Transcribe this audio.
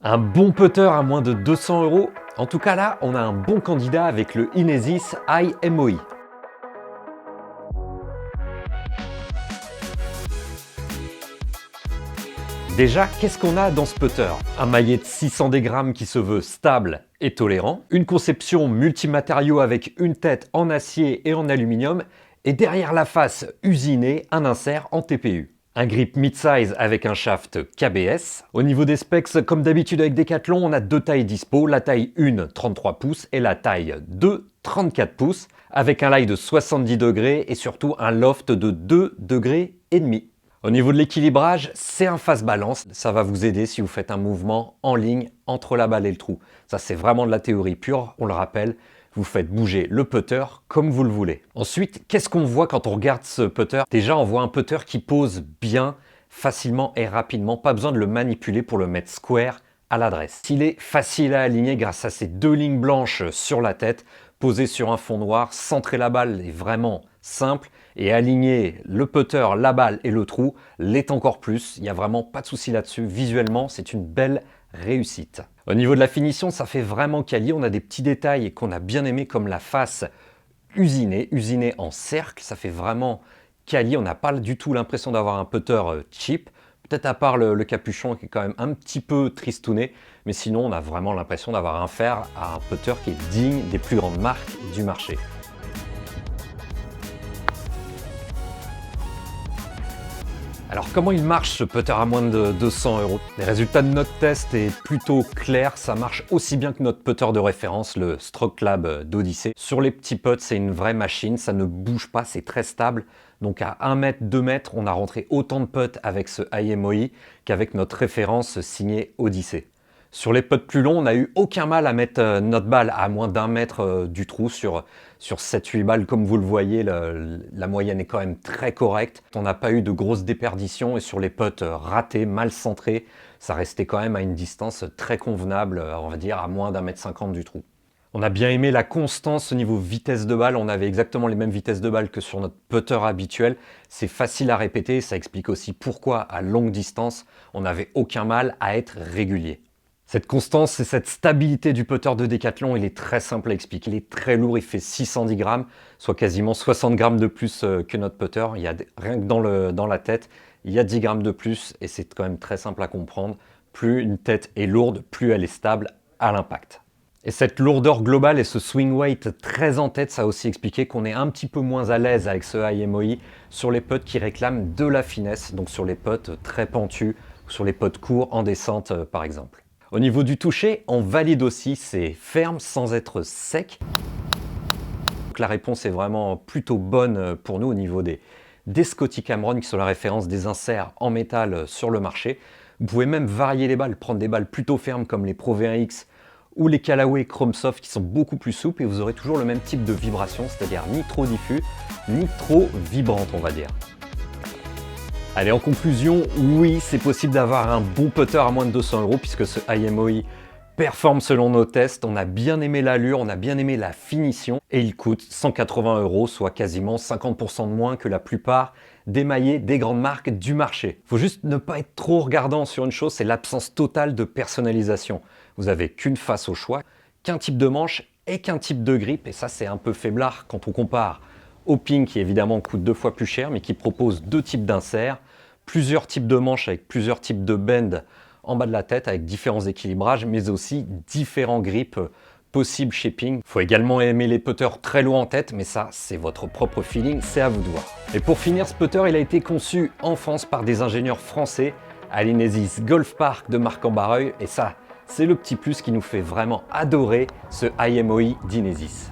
Un bon putter à moins de 200 euros. En tout cas là, on a un bon candidat avec le Inesis iMOI. Déjà, qu'est-ce qu'on a dans ce putter? Un maillet de 600 grammes qui se veut stable et tolérant, une conception multimatériaux avec une tête en acier et en aluminium, et derrière la face usinée, un insert en TPU. Un grip mid-size avec un shaft KBS. Au niveau des specs, comme d'habitude avec Decathlon, on a deux tailles dispo, la taille 1 33 pouces et la taille 2 34 pouces, avec un lie de 70 degrés et surtout un loft de 2 degrés et demi. Au niveau de l'équilibrage, c'est un face balance. Ça va vous aider si vous faites un mouvement en ligne entre la balle et le trou. Ça, c'est vraiment de la théorie pure, on le rappelle. Vous faites bouger le putter comme vous le voulez. Ensuite, qu'est-ce qu'on voit quand on regarde ce putter? Déjà, on voit un putter qui pose bien, facilement et rapidement. Pas besoin de le manipuler pour le mettre square à l'adresse. Il est facile à aligner grâce à ces deux lignes blanches sur la tête, posées sur un fond noir. Centrer la balle est vraiment simple et aligner le putter, la balle et le trou l'est encore plus. Il n'y a vraiment pas de souci là-dessus. Visuellement, c'est une belle réussite. Au niveau de la finition, ça fait vraiment quali. On a des petits détails qu'on a bien aimés comme la face usinée en cercle. Ça fait vraiment quali. On n'a pas du tout l'impression d'avoir un putter cheap. Peut-être à part le capuchon qui est quand même un petit peu tristouné. Mais sinon, on a vraiment l'impression d'avoir affaire à un putter qui est digne des plus grandes marques du marché. Alors comment il marche ce putter à moins de 200 euros? Les résultats de notre test est plutôt clair, ça marche aussi bien que notre putter de référence, le Stroke Lab d'Odyssey. Sur les petits putts, c'est une vraie machine, ça ne bouge pas, c'est très stable. Donc à 1 mètre, 2 mètres, on a rentré autant de putts avec ce iMOI qu'avec notre référence signée Odyssey. Sur les putts plus longs, on n'a eu aucun mal à mettre notre balle à moins d'1 mètre du trou sur 7-8 balles. Comme vous le voyez, la moyenne est quand même très correcte. On n'a pas eu de grosses déperditions et sur les putts ratés, mal centrés, ça restait quand même à une distance très convenable, on va dire à moins d'1 mètre 50 du trou. On a bien aimé la constance au niveau vitesse de balle. On avait exactement les mêmes vitesses de balle que sur notre putter habituel. C'est facile à répéter, ça explique aussi pourquoi à longue distance, on n'avait aucun mal à être régulier. Cette constance et cette stabilité du putter de Decathlon, il est très simple à expliquer. Il est très lourd, il fait 610 grammes, soit quasiment 60 grammes de plus que notre putter. Rien que dans la tête, il y a 10 grammes de plus et c'est quand même très simple à comprendre. Plus une tête est lourde, plus elle est stable à l'impact. Et cette lourdeur globale et ce swing weight très en tête, ça a aussi expliqué qu'on est un petit peu moins à l'aise avec ce iMOI sur les putts qui réclament de la finesse, donc sur les putts très pentus, ou sur les putts courts en descente par exemple. Au niveau du toucher, on valide aussi, c'est ferme sans être sec. Donc la réponse est vraiment plutôt bonne pour nous au niveau des Scotty Cameron qui sont la référence des inserts en métal sur le marché. Vous pouvez même varier les balles, prendre des balles plutôt fermes comme les Pro V1X ou les Callaway Chrome Soft qui sont beaucoup plus souples et vous aurez toujours le même type de vibration, c'est-à-dire ni trop diffus, ni trop vibrante on va dire. Allez, en conclusion, oui, c'est possible d'avoir un bon putter à moins de 200 euros puisque ce iMOI performe selon nos tests. On a bien aimé l'allure, on a bien aimé la finition et il coûte 180 euros, soit quasiment 50% de moins que la plupart des maillets des grandes marques du marché. Il faut juste ne pas être trop regardant sur une chose, c'est l'absence totale de personnalisation. Vous n'avez qu'une face au choix, qu'un type de manche et qu'un type de grip et ça c'est un peu faiblard quand on compare au Ping qui évidemment coûte 2 fois plus cher mais qui propose 2 types d'inserts, plusieurs types de manches avec plusieurs types de bends en bas de la tête avec différents équilibrages mais aussi différents grips possibles chez Ping. Il faut également aimer les putters très lourds en tête mais ça c'est votre propre feeling, c'est à vous de voir. Et pour finir, ce putter il a été conçu en France par des ingénieurs français à l'Inesis Golf Park de Marc-en-Barreuil et ça c'est le petit plus qui nous fait vraiment adorer ce iMOI d'Inesis.